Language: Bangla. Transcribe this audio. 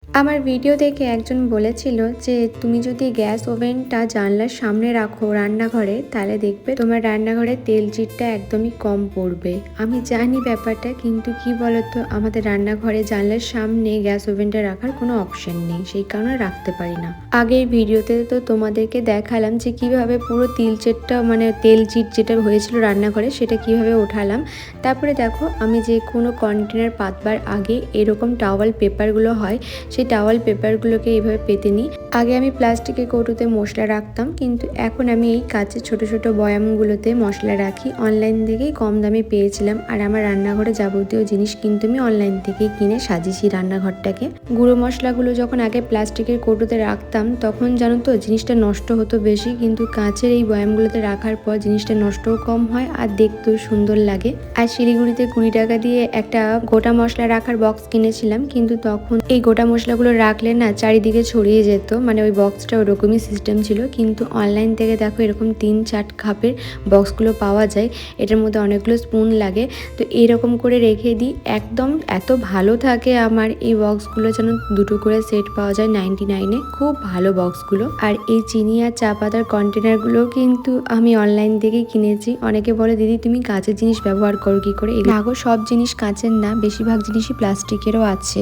আমার ভিডিও দেখে একজন বলেছিল যে তুমি যদি গ্যাস ওভেনটা জানলার সামনে রাখো রান্নাঘরে, তাহলে দেখবে তোমার রান্নাঘরে তেল চিটটা একদমই কম পড়বে। আমি জানি ব্যাপারটা, কিন্তু কি বলতো, আমাদের রান্নাঘরে জানলার সামনে গ্যাস ওভেনটা রাখার কোনো অপশন নেই, সেই কারণে রাখতে পারি না। আগের ভিডিওতে তো তোমাদেরকে দেখালাম যে কিভাবে পুরো তেল চিট যেটা হয়েছিল রান্নাঘরে সেটা কিভাবে ওঠালাম। তারপরে দেখো, আমি যে কোনো কন্টেনার পাতবার আগে এরকম টাওয়াল পেপারগুলো হয়, সেই টাওয়াল পেপারগুলোকে এইভাবে পেতে নিই। আগে আমি প্লাস্টিকের কৌটোতে মশলা রাখতাম, কিন্তু এখন আমি এই কাচের ছোট ছোট বয়ামগুলোতে মশলা রাখি। অনলাইন থেকেই কম দামে পেয়েছিলাম, আর আমার রান্নাঘরে যাবতীয় জিনিস কিন্তু আমি অনলাইন থেকেই কিনে সাজিয়েছি রান্নাঘরটাকে। গুঁড়ো মশলাগুলো যখন আগে প্লাস্টিকের কৌটোতে রাখতাম, তখন জানো তো জিনিসটা নষ্ট হতো বেশি, কিন্তু কাঁচের এই বয়ামগুলোতে রাখার পর জিনিসটা নষ্টও কম হয় আর দেখতেও সুন্দর লাগে। আর শিলিগুড়িতে 20 টাকা দিয়ে একটা গোটা মশলা রাখার বক্স কিনেছিলাম, কিন্তু তখন এই গোটা মশলাগুলো রাখলে না চারিদিকে ছড়িয়ে যেত, মানে ওই বক্সটা ওরকমই সিস্টেম ছিল। কিন্তু অনলাইন থেকে দেখো এরকম 3-4 কাপের বক্সগুলো পাওয়া যায়, এটার মধ্যে অনেকগুলো স্পুন লাগে। তো এরকম করে রেখে দিই, একদম এত ভালো থাকে আমার এই বক্সগুলো। যেন 2টো করে সেট পাওয়া যায় 99-এ, খুব ভালো বক্সগুলো। আর এই চিনি আর চা পাতার কন্টেনারগুলো কিন্তু আমি অনলাইন থেকেই কিনেছি। অনেকে বলে দিদি তুমি কাঁচের জিনিস ব্যবহার করো কি করে? এগুলো সব জিনিস কাঁচের না, বেশিরভাগ জিনিসই প্লাস্টিকেরও আছে।